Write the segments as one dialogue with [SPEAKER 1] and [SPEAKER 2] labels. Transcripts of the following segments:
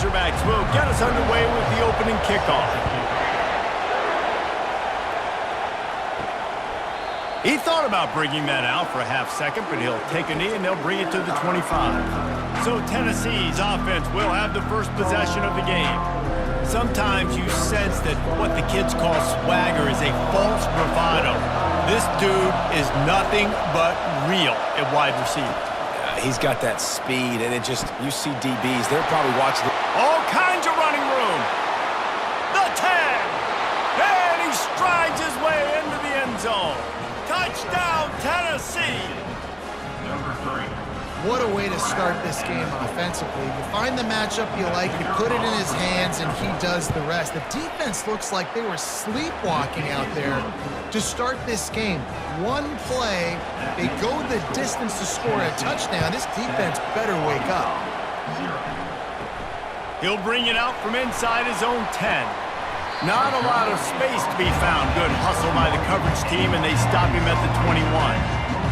[SPEAKER 1] Razorbacks will get us underway with the opening kickoff. He thought about bringing that out for a half second, but he'll take a knee and they'll bring it to the 25. So Tennessee's offense will have the first possession of the game. Sometimes you sense that what the kids call swagger is a false bravado. This dude is nothing but real at wide receiver.
[SPEAKER 2] He's got that speed, and you see DBs, they're probably watching it.
[SPEAKER 1] All kinds of running room. The 10. And he strides his way into the end zone. Touchdown, Tennessee.
[SPEAKER 3] Number 3.
[SPEAKER 4] What a way to start this game offensively. You find the matchup you like, you put it in his hands, and he does the rest. The defense looks like they were sleepwalking out there to start this game. One play, they go the distance to score a touchdown. This defense better wake up.
[SPEAKER 1] He'll bring it out from inside his own 10. Not a lot of space to be found. Good hustle by the coverage team, and they stop him at the 21.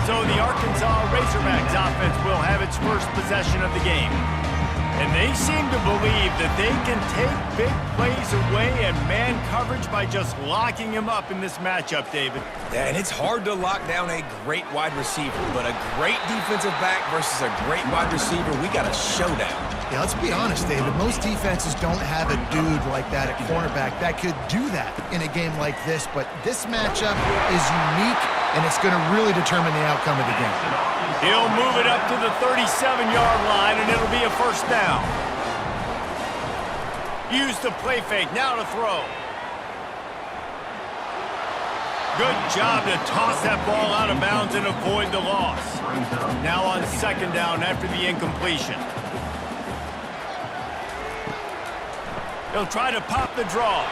[SPEAKER 1] So the Arkansas Razorbacks offense will have its first possession of the game. And they seem to believe that they can take big plays away and man coverage by just locking him up in this matchup, David.
[SPEAKER 2] Yeah, and it's hard to lock down a great wide receiver, but a great defensive back versus a great wide receiver, we got a showdown.
[SPEAKER 4] Yeah, let's be honest, David. Most defenses don't have a dude like that at cornerback that could do that in a game like this, but this matchup is unique, and it's going to really determine the outcome of the game.
[SPEAKER 1] He'll move it up to the 37-yard line, and it'll be a first down. Use the play fake, now to throw. Good job to toss that ball out of bounds and avoid the loss. Now on second down after the incompletion. He'll try to pop the draw.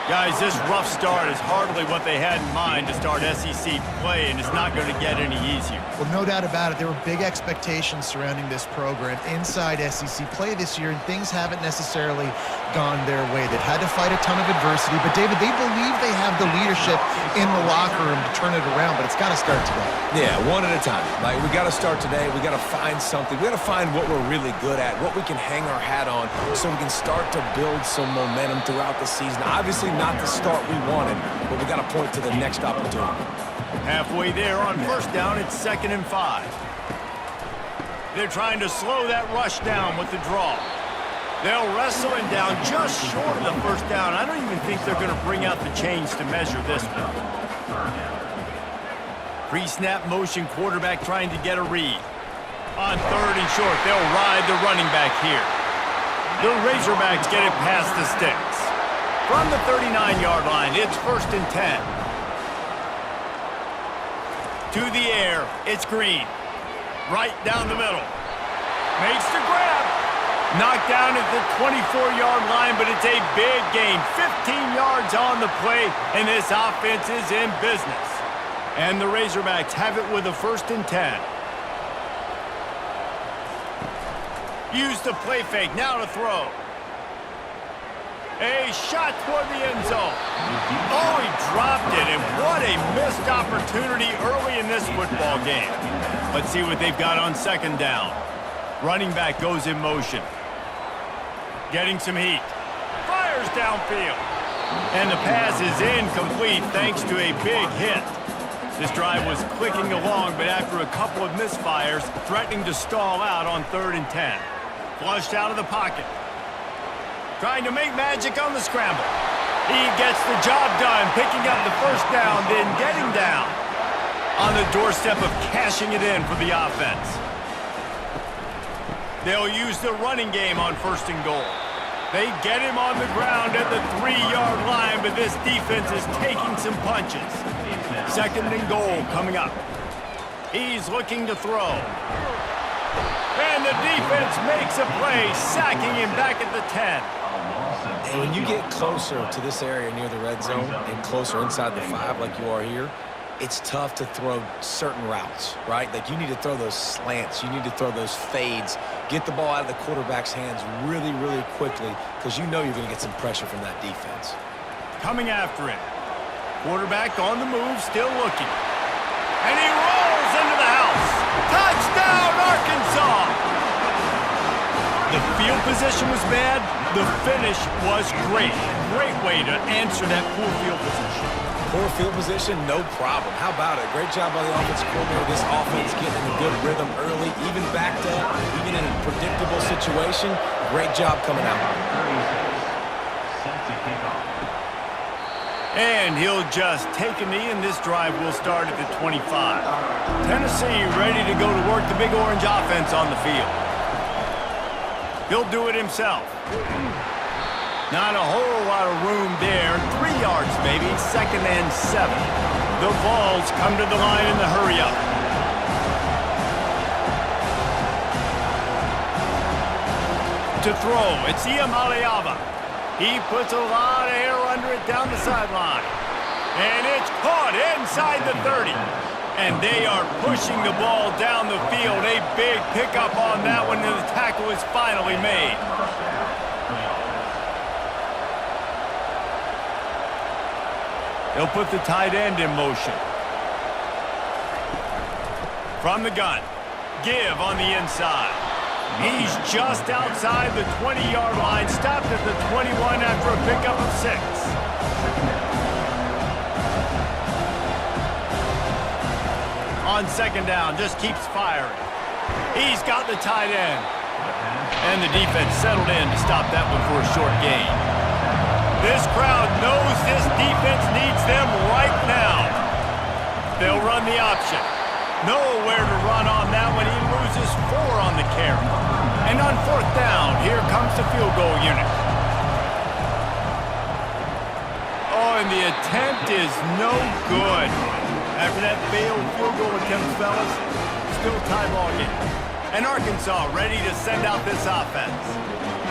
[SPEAKER 1] Guys, this rough start is hardly what they had in mind to start SEC play, and it's not going to get any easier.
[SPEAKER 4] Well, no doubt about it. There were big expectations surrounding this program inside SEC play this year, and things haven't necessarily gone their way. They've had to fight a ton of adversity, but, David, they believe they have the leadership in the locker room to turn it around, but it's got to start today.
[SPEAKER 2] Yeah, one at a time. Like, we got to start today. We got to find something. We got to find what we're really good at, what we can hang our hat on, so we can start to build some momentum throughout the season. Obviously, not the start we wanted, but we got to point to the next opportunity.
[SPEAKER 1] Halfway there on first down, it's 2nd and 5. They're trying to slow that rush down with the draw. They'll wrestle him down just short of the first down. I don't even think they're going to bring out the chains to measure this one. Pre-snap motion quarterback trying to get a read. On 3rd and short, they'll ride the running back here. The Razorbacks get it past the sticks. From the 39-yard line, it's 1st and 10. To the air, it's Green. Right down the middle. Makes the grab. Knocked down at the 24-yard line, but it's a big gain. 15 yards on the play, and this offense is in business. And the Razorbacks have it with a 1st and 10. Use the play fake, now to throw. A shot toward the end zone. Oh, he dropped it, and what a missed opportunity early in this football game. Let's see what they've got on 2nd down. Running back goes in motion. Getting some heat. Fires downfield. And the pass is incomplete thanks to a big hit. This drive was clicking along, but after a couple of misfires, threatening to stall out on 3rd and 10. Flushed out of the pocket. Trying to make magic on the scramble. He gets the job done, picking up the first down, then getting down. On the doorstep of cashing it in for the offense. They'll use the running game on 1st and goal. They get him on the ground at the 3-yard line, but this defense is taking some punches. 2nd and goal coming up. He's looking to throw. And the defense makes a play, sacking him back at the 10.
[SPEAKER 2] And when you get closer to this area near the red zone and closer inside the 5 like you are here, it's tough to throw certain routes, right? Like, you need to throw those slants. You need to throw those fades. Get the ball out of the quarterback's hands really, really quickly, because you know you're going to get some pressure from that defense.
[SPEAKER 1] Coming after him. Quarterback on the move, still looking. And he rolls into the house. Touchdown, Arkansas! The field position was bad. The finish was great. Great way to answer that poor field position.
[SPEAKER 2] Poor field position, no problem. How about it? Great job by the offensive coordinator. This offense getting in a good rhythm early, even backed up, even in a predictable situation. Great job coming out.
[SPEAKER 1] And he'll just take a knee, and this drive will start at the 25. Tennessee ready to go to work the Big Orange offense on the field. He'll do it himself. Not a whole lot of room there. 3 yards, maybe. 2nd and 7. The Vols come to the line in the hurry-up. To throw, it's Iamaleava. He puts a lot of air under it down the sideline. And it's caught inside the 30. And they are pushing the ball down the field. A big pickup on that one, and the tackle is finally made. They'll put the tight end in motion. From the gun, give on the inside. He's just outside the 20-yard line, stopped at the 21 after a pickup of 6. On 2nd down, just keeps firing. He's got the tight end. And the defense settled in to stop that one for a short gain. This crowd knows this defense needs them right now. They'll run the option. Nowhere to run on that one. He loses 4 on the carry. And on 4th down, here comes the field goal unit. Oh, and the attempt is no good. After that failed field goal attempt, fellas, still tie ball game. And Arkansas ready to send out this offense.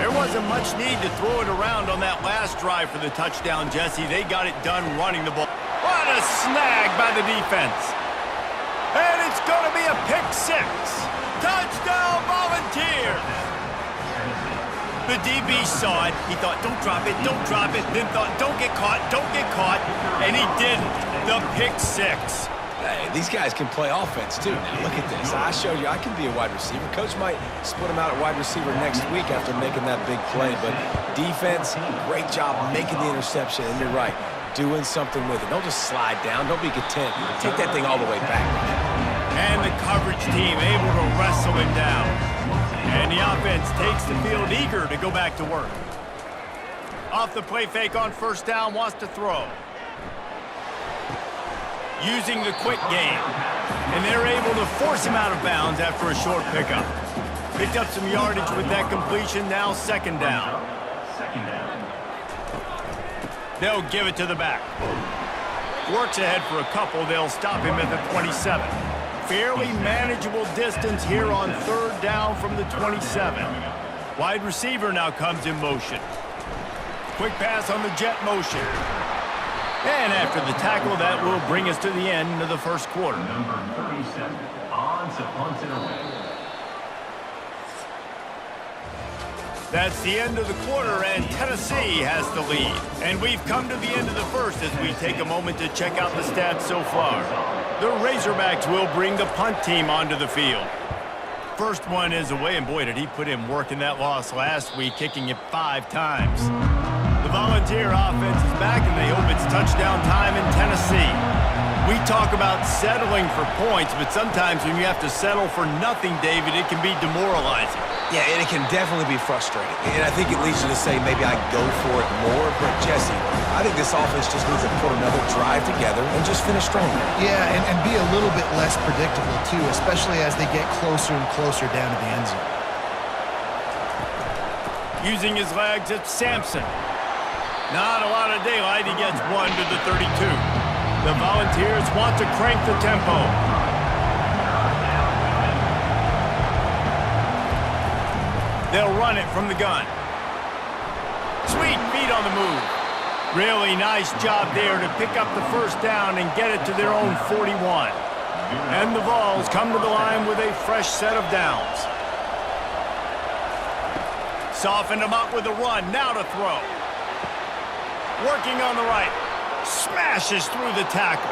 [SPEAKER 1] There wasn't much need to throw it around on that last drive for the touchdown, Jesse. They got it done running the ball. What a snag by the defense. And it's going to be a pick 6. Touchdown, Volunteers. The DB saw it. He thought, don't drop it, don't drop it. Then thought, don't get caught, don't get caught. And he didn't. The pick 6.
[SPEAKER 2] Hey, these guys can play offense, too. Now, look at this. I showed you I can be a wide receiver. Coach might split him out at wide receiver next week after making that big play. But defense, great job making the interception. And you're right, doing something with it. Don't just slide down. Don't be content. Take that thing all the way back.
[SPEAKER 1] And the coverage team able to wrestle him down. And the offense takes the field eager to go back to work. Off the play fake on 1st down, wants to throw. Using the quick game. And they're able to force him out of bounds after a short pickup. Picked up some yardage with that completion, now 2nd down. They'll give it to the back. Works ahead for a couple, they'll stop him at the 27. Fairly manageable distance here on 3rd down from the 27. Wide receiver now comes in motion. Quick pass on the jet motion. And after the tackle, that will bring us to the end of the 1st quarter.
[SPEAKER 3] Number 37, on to punt it away.
[SPEAKER 1] That's the end of the quarter, and Tennessee has the lead. And we've come to the end of the 1st as we take a moment to check out the stats so far. The Razorbacks will bring the punt team onto the field. First one is away, and boy, did he put in work in that loss last week, kicking it 5 times. The Volunteer offense is back, and they hope it's touchdown time in Tennessee. We talk about settling for points, but sometimes when you have to settle for nothing, David, it can be demoralizing.
[SPEAKER 2] Yeah, and it can definitely be frustrating. And I think it leads you to say maybe I go for it more. But, Jesse, I think this offense just needs to put another drive together and just finish stronger.
[SPEAKER 4] Yeah, and be a little bit less predictable, too, especially as they get closer and closer down to the end zone.
[SPEAKER 1] Using his legs, it's Sampson. Not a lot of daylight. He gets 1 to the 32. The Volunteers want to crank the tempo. They'll run it from the gun. Sweet feet on the move. Really nice job there to pick up the 1st down and get it to their own 41. And the Vols come to the line with a fresh set of downs. Softened them up with a run. Now to throw. Working on the right. Smashes through the tackle.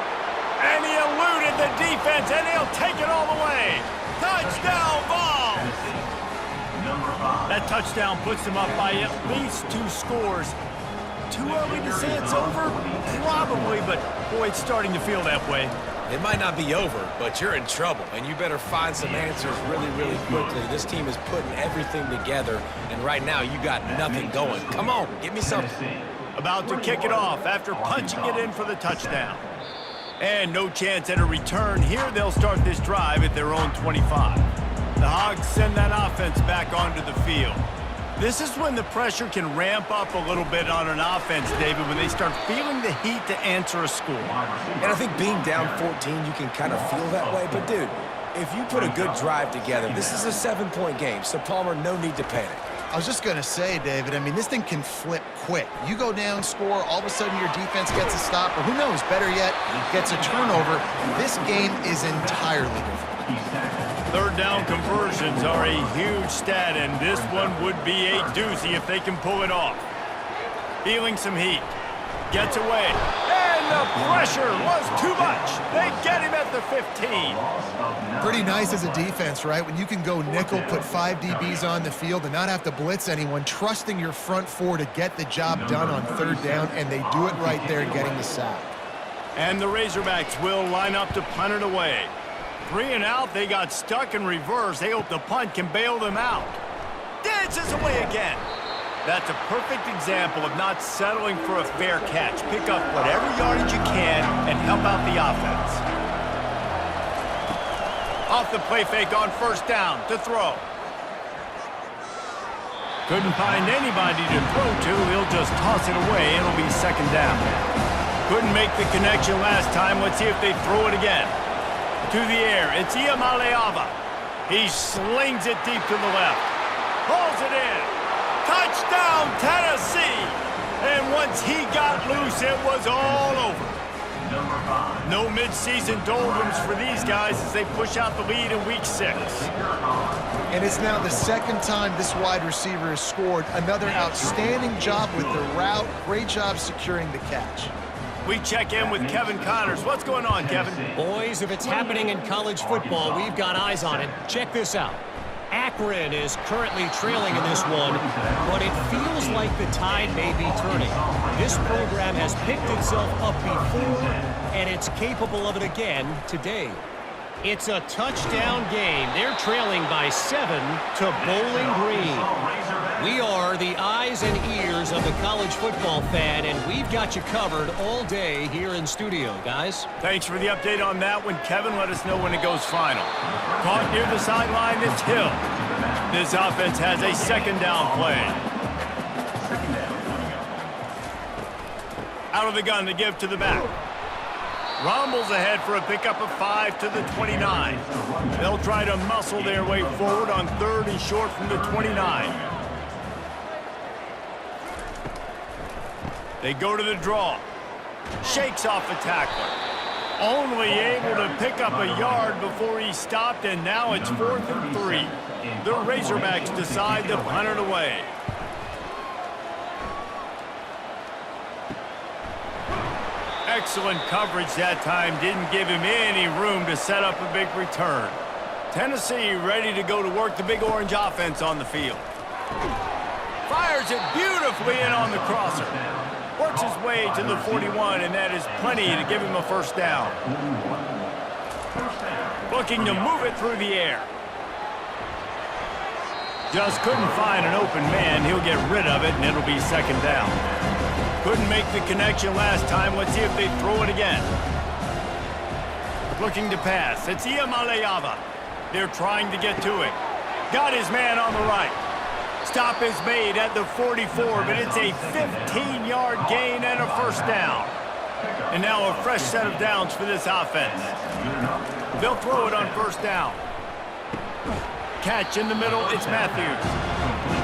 [SPEAKER 1] And he eluded the defense, and he'll take it all the way. Touchdown, Vols!
[SPEAKER 3] Number
[SPEAKER 1] That touchdown puts them up by at least 2 scores. Too early to say it's over? Probably, but boy, it's starting to feel that way.
[SPEAKER 2] It might not be over, but you're in trouble, and you better find some answers really, really quickly. This team is putting everything together, and right now you got nothing going. Come on, give me something.
[SPEAKER 1] About to kick it off after punching it in for the touchdown. And no chance at a return. Here they'll start this drive at their own 25. The Hogs send that offense back onto the field. This is when the pressure can ramp up a little bit on an offense, David, when they start feeling the heat to answer a score.
[SPEAKER 2] And I think being down 14, you can kind of feel that way. But, dude, if you put a good drive together, this is a 7-point game. So, Palmer, no need to panic.
[SPEAKER 4] I was just going to say, David, I mean, this thing can flip quick. You go down, score, all of a sudden your defense gets a stop, or who knows, better yet, gets a turnover. This game is entirely different.
[SPEAKER 1] Third down conversions are a huge stat, and this one would be a doozy if they can pull it off. Feeling some heat. Gets away. And the pressure was too much. They get him at the 15.
[SPEAKER 4] Pretty nice as a defense, right? When you can go nickel, put 5 DBs on the field and not have to blitz anyone, trusting your front 4 to get the job done on third down, and they do it right there, getting the sack.
[SPEAKER 1] And the Razorbacks will line up to punt it away. 3 and out, they got stuck in reverse. They hope the punt can bail them out. Dances away again. That's a perfect example of not settling for a fair catch. Pick up whatever yardage you can and help out the offense. Off the play fake on first down to throw. Couldn't find anybody to throw to. He'll just toss it away. It'll be second down. Couldn't make the connection last time. Let's see if they throw it again. To the air, it's Iamaleava. He slings it deep to the left. Pulls it in. Touchdown, Tennessee! And once he got loose, it was all over. No midseason doldrums for these guys as they push out the lead in Week 6.
[SPEAKER 4] And it's now the second time this wide receiver has scored. Another outstanding job with the route. Great job securing the catch.
[SPEAKER 1] We check in with Kevin Connors. What's going on, Kevin?
[SPEAKER 5] Boys, if it's happening in college football, we've got eyes on it. Check this out. Akron is currently trailing in this one, but it feels like the tide may be turning. This program has picked itself up before, and it's capable of it again today. It's a touchdown game. They're trailing by 7 to Bowling Green. We are the eyes and ears of the college football fan, and we've got you covered all day here in studio, guys.
[SPEAKER 1] Thanks for the update on that one, Kevin. Let us know when it goes final. Caught near the sideline, it's Hill. This offense has a second down play. Out of the gun to give to the back. Rumbles ahead for a pickup of 5 to the 29. They'll try to muscle their way forward on 3rd and short from the 29. They go to the draw. Shakes off the tackler. Only able to pick up a yard before he stopped, and now it's 4th and 3. The Razorbacks decide to punt it away. Excellent coverage that time. Didn't give him any room to set up a big return. Tennessee ready to go to work the Big Orange offense on the field. Fires it beautifully in on the crosser. Works his way to the 41, and that is plenty to give him a first down. Looking to move it through the air. Just couldn't find an open man. He'll get rid of it, and it'll be second down. Couldn't make the connection last time. Let's see if they throw it again. Looking to pass. It's Iamaleava. They're trying to get to it. Got his man on the right. Stop is made at the 44, but it's a 15-yard gain and a first down. And now a fresh set of downs for this offense. They'll throw it on first down. Catch in the middle, it's Matthews.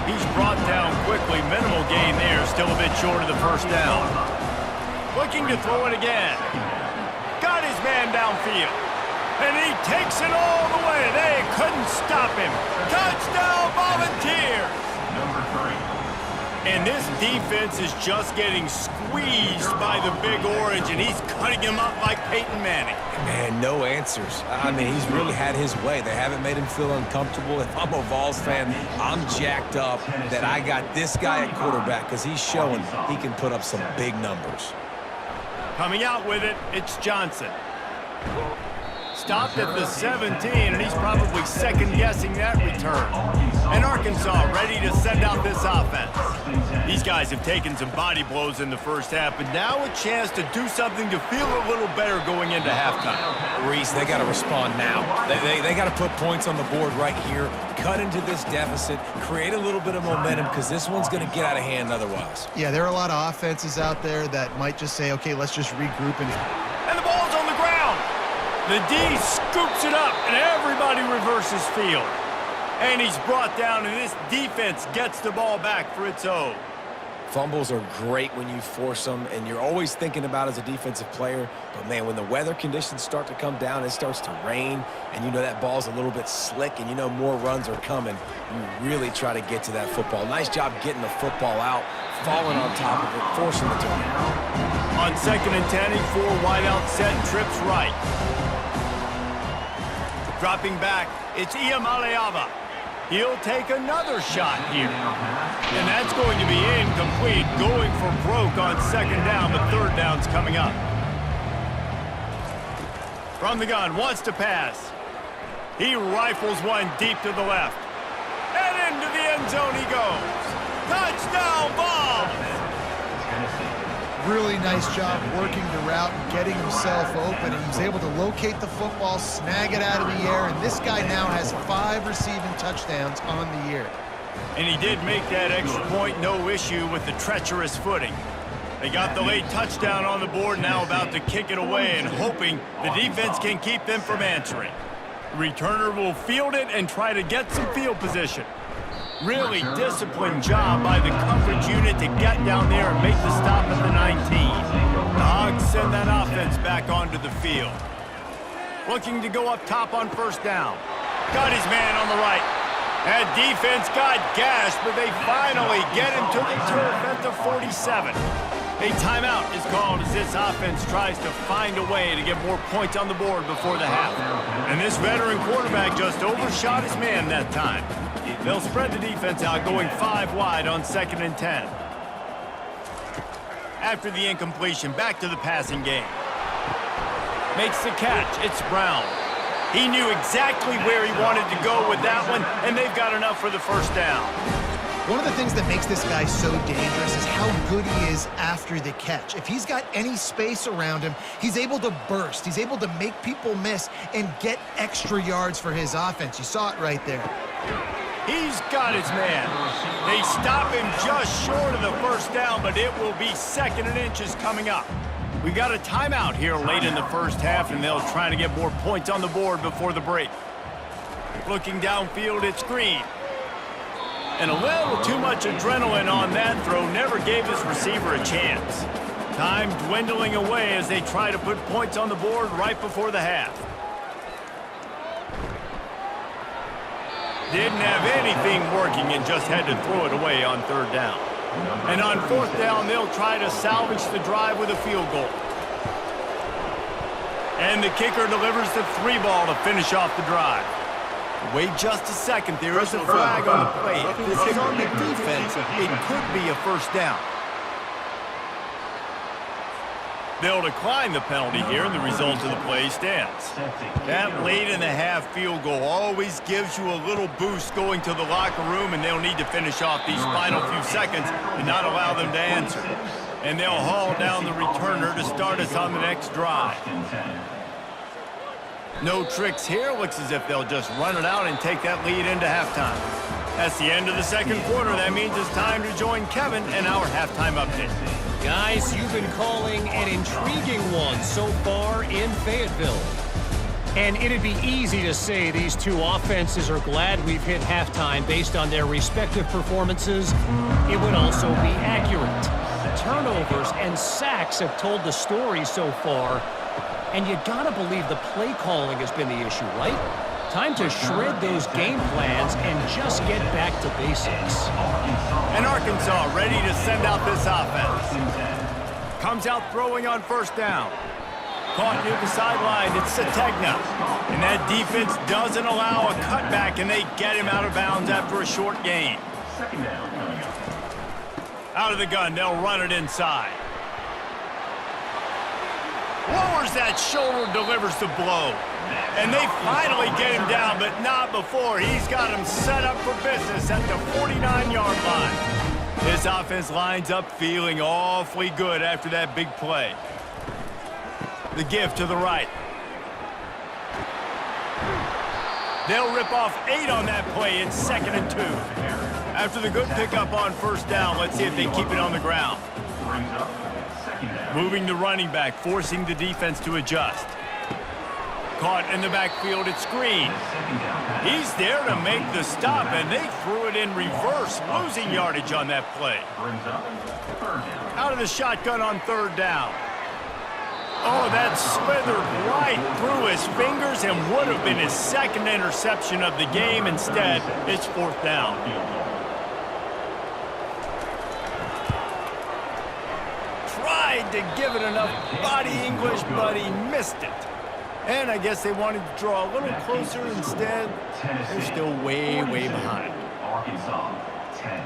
[SPEAKER 1] He's brought down quickly. Minimal gain there, still a bit short of the first down. Looking to throw it again. Got his man downfield. And he takes it all the way. They couldn't stop him. Touchdown, Volunteers! And this defense is just getting squeezed by the Big Orange, and he's cutting him up like Peyton Manning.
[SPEAKER 2] Man, no answers. I mean, he's really had his way. They haven't made him feel uncomfortable. If I'm a Vols fan, I'm jacked up that I got this guy at quarterback because he's showing he can put up some big numbers.
[SPEAKER 1] Coming out with it, it's Johnson. Stopped at the 17, and he's probably second-guessing that return. And Arkansas ready to send out this offense. These guys have taken some body blows in the first half, but now a chance to do something to feel a little better going into halftime.
[SPEAKER 2] Reese, they got to respond now. They got to put points on the board right here, cut into this deficit, create a little bit of momentum because this one's going to get out of hand otherwise.
[SPEAKER 4] Yeah, there are a lot of offenses out there that might just say, okay, let's just regroup.
[SPEAKER 1] And the ball's on the ground. The D scoops it up, and everybody reverses field. And he's brought down, and this defense gets the ball back for its own.
[SPEAKER 2] Fumbles are great when you force them, and you're always thinking about as a defensive player. But, man, when the weather conditions start to come down, it starts to rain, and you know that ball's a little bit slick, and you know more runs are coming. You really try to get to that football. Nice job getting the football out, falling on top of it, forcing the turnover.
[SPEAKER 1] On 2nd and 10, a 4-wideout set, trips right. Dropping back, it's Iamaleava. He'll take another shot here. And that's going to be incomplete, going for broke on 2nd down, but 3rd down's coming up. From the gun, wants to pass. He rifles one deep to the left. And into the end zone he goes. Touchdown, Vols!
[SPEAKER 4] Really nice job working the route and getting himself open. And he was able to locate the football, snag it out of the air, and this guy now has 5 receiving touchdowns on the year.
[SPEAKER 1] And he did make that extra point, no issue with the treacherous footing. They got the late touchdown on the board, now about to kick it away and hoping the defense can keep them from answering. The returner will field it and try to get some field position. Really disciplined job by the coverage unit to get down there and make the stop at the 19. The Hogs send that offense back onto the field. Looking to go up top on 1st down. Got his man on the right. That defense got gashed, but they finally get him to the turf at the 47. A timeout is called as this offense tries to find a way to get more points on the board before the half. And this veteran quarterback just overshot his man that time. They'll spread the defense out, going 5 wide on 2nd and 10. After the incompletion, back to the passing game. Makes the catch. It's Brown. He knew exactly where he wanted to go with that one, and they've got enough for the 1st down.
[SPEAKER 4] One of the things that makes this guy so dangerous is how good he is after the catch. If he's got any space around him, he's able to burst. He's able to make people miss and get extra yards for his offense. You saw it right there.
[SPEAKER 1] He's got his man. They stop him just short of the 1st down, but it will be 2nd and inches coming up. We've got a timeout here late in the 1st half, and they'll try to get more points on the board before the break. Looking downfield, it's Green. And a little too much adrenaline on that throw never gave his receiver a chance. Time dwindling away as they try to put points on the board right before the half. Didn't have anything working and just had to throw it away on 3rd down. And on 4th down, they'll try to salvage the drive with a field goal. And the kicker delivers the 3 ball to finish off the drive. Wait just a second. There is a flag on the play. If this is on the defense, it could be a 1st down. They'll decline the penalty here, and the result of the play stands. That late in the half field goal always gives you a little boost going to the locker room, and they'll need to finish off these final few seconds and not allow them to answer. And they'll haul down the returner to start us on the next drive. No tricks here. Looks as if they'll just run it out and take that lead into halftime. That's the end of the 2nd quarter. That means it's time to join Kevin and our halftime update.
[SPEAKER 5] Guys, you've been calling an intriguing one so far in Fayetteville. And it'd be easy to say these two offenses are glad we've hit halftime based on their respective performances. It would also be accurate. Turnovers and sacks have told the story so far. And you gotta believe the play calling has been the issue, right? Time to shred those game plans and just get back to basics.
[SPEAKER 1] And Arkansas ready to send out this offense. Comes out throwing on first down. Caught near the sideline, it's Sategna. And that defense doesn't allow a cutback, and they get him out of bounds after a short gain.
[SPEAKER 3] Second down coming up.
[SPEAKER 1] Out of the gun, they'll run it inside. Lowers that shoulder, delivers the blow. And they finally get him down, but not before. He's got him set up for business at the 49-yard line. This offense lines up feeling awfully good after that big play. The give to the right. They'll rip off 8 on that play. It's 2nd and 2. After the good pickup on first down, let's see if they keep it on the ground. Moving the running back, forcing the defense to adjust. Caught in the backfield, it's Green. He's there to make the stop, and they threw it in reverse, losing yardage on that play. Out of the shotgun on third down. Oh, that slithered right through his fingers and would have been his 2nd interception of the game. Instead, it's 4th down. Tried to give it enough body English, but he missed it. And I guess they wanted to draw a little closer instead. They're still way, way behind.
[SPEAKER 3] Arkansas, 10.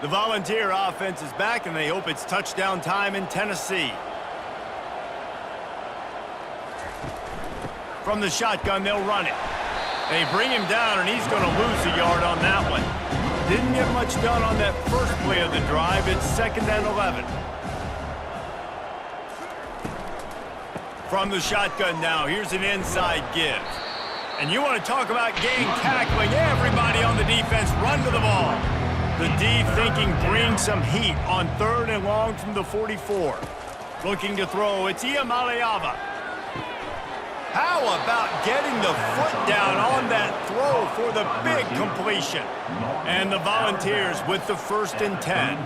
[SPEAKER 1] The Volunteer offense is back, and they hope it's touchdown time in Tennessee. From the shotgun, they'll run it. They bring him down, and he's going to lose a yard on that one. Didn't get much done on that first play of the drive. It's 2nd and 11. From the shotgun now, here's an inside give. And you want to talk about game tackling. Everybody on the defense run to the ball. The D thinking bring some heat on 3rd and long from the 44. Looking to throw, it's Iamaleava. How about getting the foot down on that throw for the big completion? And the Volunteers with the 1st and 10.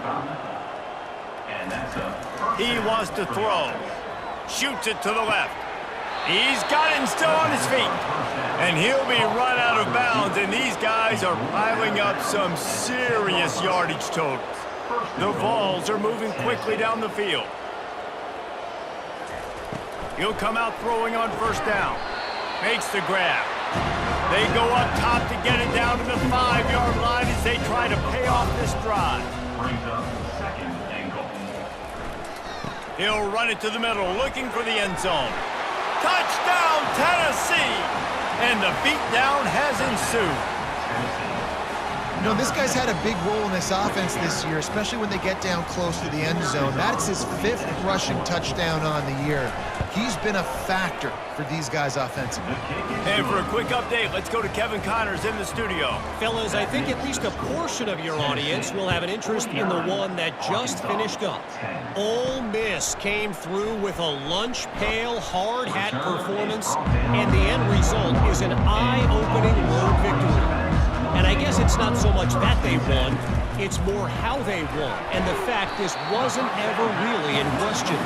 [SPEAKER 1] He wants to throw. Shoots it to the left. He's got him still on his feet. And he'll be run out of bounds, and these guys are piling up some serious yardage totals. The Vols are moving quickly down the field. He'll come out throwing on first down. Makes the grab. They go up top to get it down to the 5-yard line as they try to pay off this drive.
[SPEAKER 3] Brings up 2nd and goal.
[SPEAKER 1] He'll run it to the middle, looking for the end zone. Touchdown, Tennessee! And the beatdown has ensued.
[SPEAKER 4] You know, this guy's had a big role in this offense this year, especially when they get down close to the end zone. That's his 5th rushing touchdown on the year. He's been a factor for these guys offensively.
[SPEAKER 1] And for a quick update, let's go to Kevin Connors in the studio.
[SPEAKER 5] Fellas, I think at least a portion of your audience will have an interest in the one that just finished up. Ole Miss came through with a lunch pail, hard hat performance, and the end result is an eye-opening road victory. And I guess it's not so much that they won, it's more how they won, and the fact this wasn't ever really in question.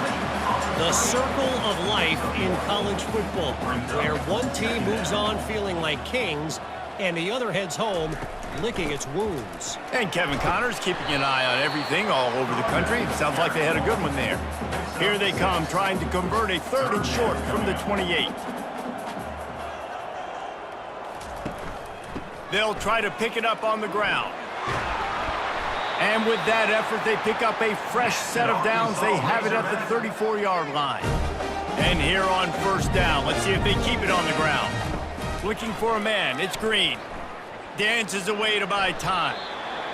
[SPEAKER 5] The circle of life in college football, where one team moves on feeling like kings, and the other heads home licking its wounds.
[SPEAKER 1] And Kevin Connors keeping an eye on everything all over the country. Sounds like they had a good one there. Here they come, trying to convert a 3rd and short from the 28. They'll try to pick it up on the ground. And with that effort, they pick up a fresh set of downs. They have it at the 34-yard line. And here on first down, let's see if they keep it on the ground. Looking for a man, it's Green. Dances away to buy time.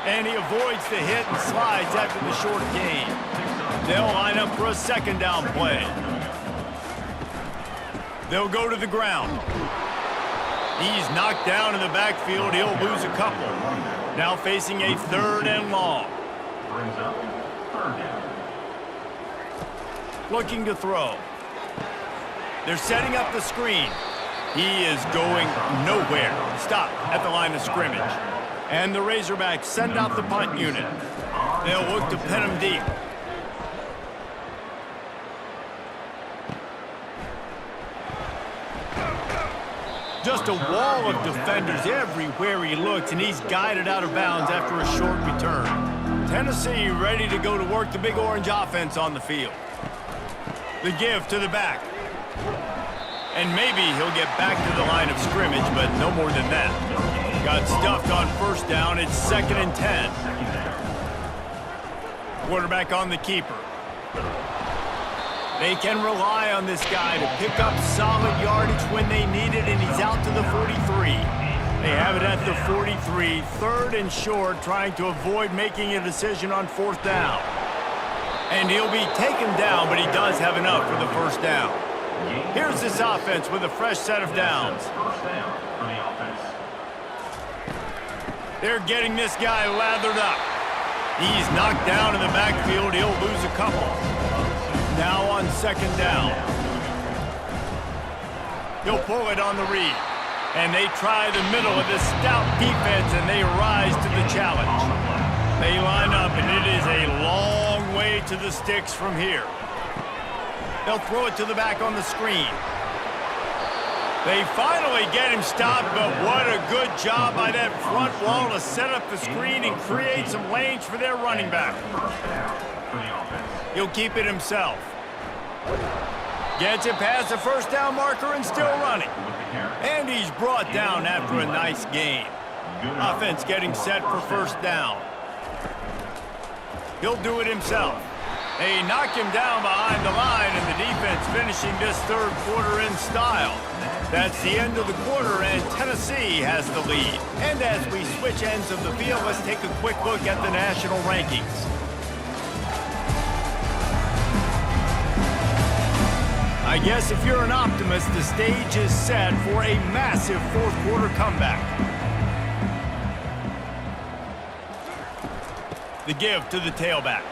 [SPEAKER 1] And he avoids the hit and slides after the short gain. They'll line up for a 2nd down play. They'll go to the ground. He's knocked down in the backfield. He'll lose a couple. Now facing a 3rd and long.
[SPEAKER 3] Brings up 3rd down.
[SPEAKER 1] Looking to throw. They're setting up the screen. He is going nowhere. Stop at the line of scrimmage. And the Razorbacks send out the punt unit. They'll look to pin him deep. Just a wall of defenders everywhere he looks, and he's guided out of bounds after a short return. Tennessee ready to go to work the Big Orange offense on the field. The give to the back. And maybe he'll get back to the line of scrimmage, but no more than that. Got stuffed on first down. It's 2nd and 10. Quarterback on the keeper. They can rely on this guy to pick up solid yardage when they need it, and he's out to the 43. They have it at the 43, 3rd and short, trying to avoid making a decision on 4th down. And he'll be taken down, but he does have enough for the first down. Here's this offense with a fresh set of downs. They're getting this guy lathered up. He's knocked down in the backfield. He'll lose a couple. Now on 2nd down. He'll pull it on the read. And they try the middle of this stout defense, and they rise to the challenge. They line up, and it is a long way to the sticks from here. They'll throw it to the back on the screen. They finally get him stopped, but what a good job by that front wall to set up the screen and create some lanes for their running back. He'll keep it himself. Gets it past the first down marker and still running. And he's brought down after a nice gain. Offense getting set for first down. He'll do it himself. They knock him down behind the line, and the defense finishing this 3rd quarter in style. That's the end of the quarter, and Tennessee has the lead. And as we switch ends of the field, let's take a quick look at the national rankings. I guess if you're an optimist, the stage is set for a massive 4th quarter comeback. The give to the tailback.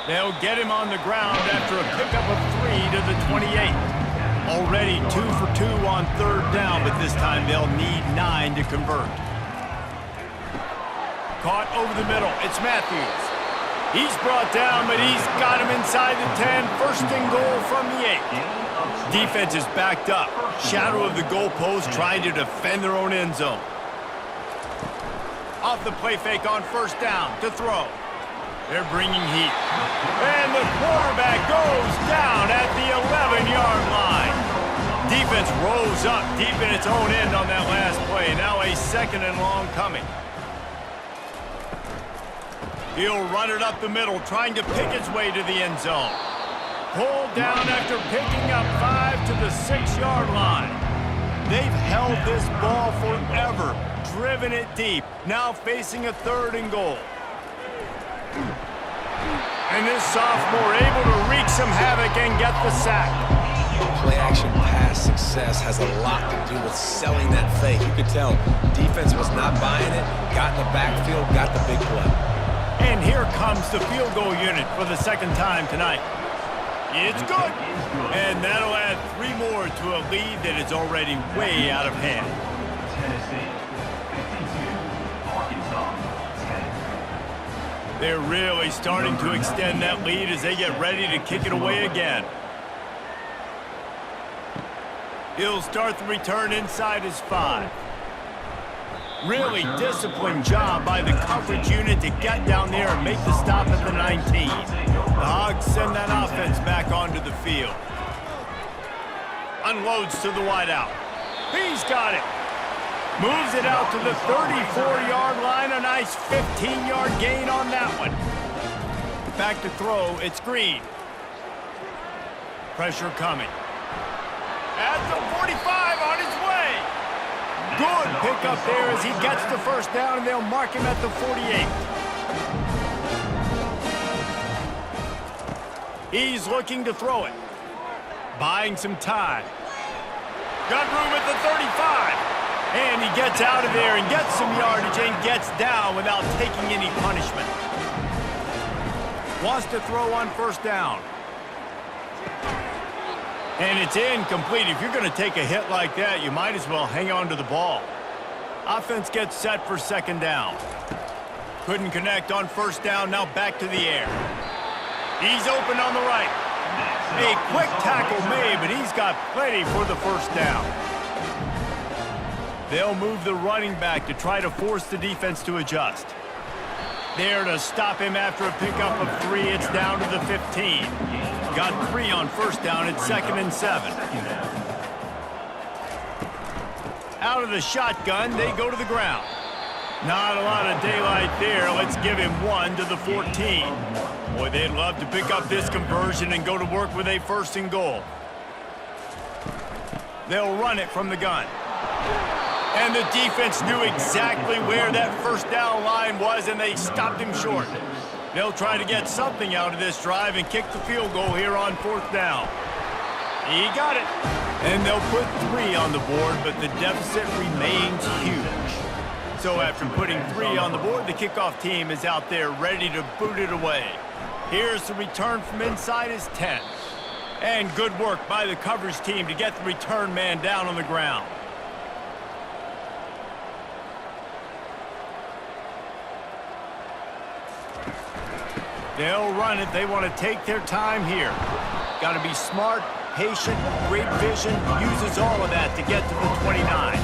[SPEAKER 1] They'll get him on the ground after a pickup of 3 to the 28. Already 2 for 2 on 3rd down, but this time they'll need 9 to convert. Caught over the middle. It's Matthews. He's brought down, but he's got him inside the 10. 1st and goal from the 8. Defense is backed up. Shadow of the goalpost trying to defend their own end zone. Off the play fake on 1st down to throw. They're bringing heat. And the quarterback goes down at the 11-yard line. Defense rolls up deep in its own end on that last play. Now a 2nd and long coming. He'll run it up the middle, trying to pick its way to the end zone. Pulled down after picking up 5 to the 6-yard line. They've held this ball forever, driven it deep. Now facing a 3rd and goal. And this sophomore able to wreak some havoc and get the sack.
[SPEAKER 2] Play-action pass success has a lot to do with selling that fake. You could tell defense was not buying it, got in the backfield, got the big play.
[SPEAKER 1] And here comes the field goal unit for the 2nd time tonight. It's good. And that'll add 3 more to a lead that is already way out of hand.
[SPEAKER 3] Tennessee 52, Arkansas 10.
[SPEAKER 1] They're really starting to extend that lead as they get ready to kick it away again. He'll start the return inside his 5. Really disciplined job by the coverage unit to get down there and make the stop at the 19. The Hogs send that offense back onto the field. Unloads to the wideout. He's got it. Moves it out to the 34-yard line. A nice 15-yard gain on that one. Back to throw. It's Green. Pressure coming. At the 45 on his way. Good pickup there as he gets the first down, and they'll mark him at the 48. He's looking to throw it. Buying some time. Got room at the 35. And he gets out of there and gets some yardage and gets down without taking any punishment. Wants to throw on first down. And it's incomplete. If you're going to take a hit like that, you might as well hang on to the ball. Offense gets set for 2nd down. Couldn't connect on first down. Now back to the air. He's open on the right. A quick tackle made, but he's got plenty for the first down. They'll move the running back to try to force the defense to adjust. There to stop him after a pickup of 3. It's down to the 15. Got 3 on first down. It's 2nd and 7. Out of the shotgun, they go to the ground. Not a lot of daylight there. Let's give him 1 to the 14. Boy, they'd love to pick up this conversion and go to work with a 1st and goal. They'll run it from the gun. And the defense knew exactly where that 1st down line was, and they stopped him short. They'll try to get something out of this drive and kick the field goal here on 4th down. He got it. And they'll put 3 on the board, but the deficit remains huge. So after putting 3 on the board, the kickoff team is out there ready to boot it away. Here's the return from inside his 10. And good work by the coverage team to get the return man down on the ground. They'll run it. They want to take their time here. Got to be smart, patient, great vision, uses all of that to get to the 29.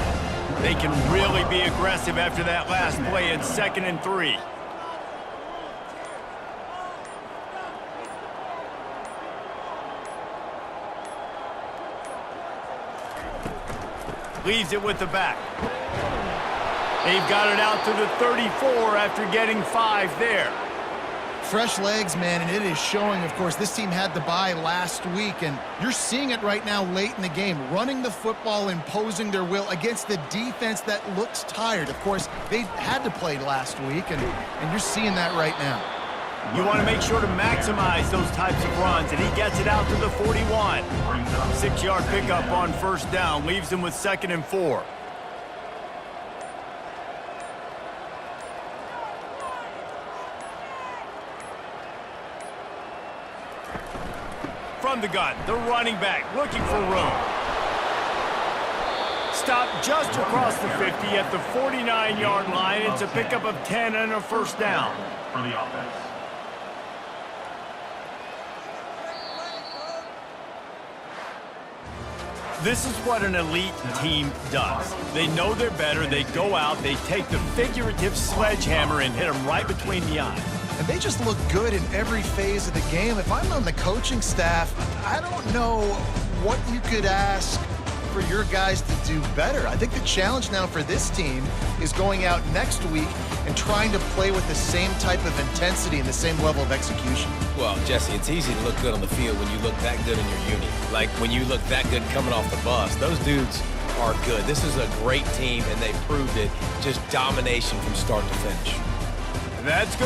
[SPEAKER 1] They can really be aggressive after that last play. It's 2nd and 3. Leaves it with the back. They've got it out to the 34 after getting 5 there.
[SPEAKER 4] Fresh legs, man, and it is showing. Of course, this team had the bye last week, and you're seeing it right now late in the game, running the football, imposing their will against the defense that looks tired. Of course, they had to play last week, and you're seeing that right now.
[SPEAKER 1] You want to make sure to maximize those types of runs, and he gets it out to the 41. 6-yard pickup on 1st down, leaves him with 2nd and 4. From the gun, the running back looking for room. Stopped just across the 50 at the 49-yard line. It's a pickup of 10 and a 1st down.
[SPEAKER 3] For the offense.
[SPEAKER 1] This is what an elite team does. They know they're better. They go out, they take the figurative sledgehammer and hit them right between the eyes.
[SPEAKER 4] And they just look good in every phase of the game. If I'm on the coaching staff, I don't know what you could ask for your guys to do better. I think the challenge now for this team is going out next week and trying to play with the same type of intensity and the same level of execution.
[SPEAKER 2] Well, Jesse, it's easy to look good on the field when you look that good in your unit. Like when you look that good coming off the bus. Those dudes are good. This is a great team, and they proved it. Just domination from start to finish.
[SPEAKER 1] That's good.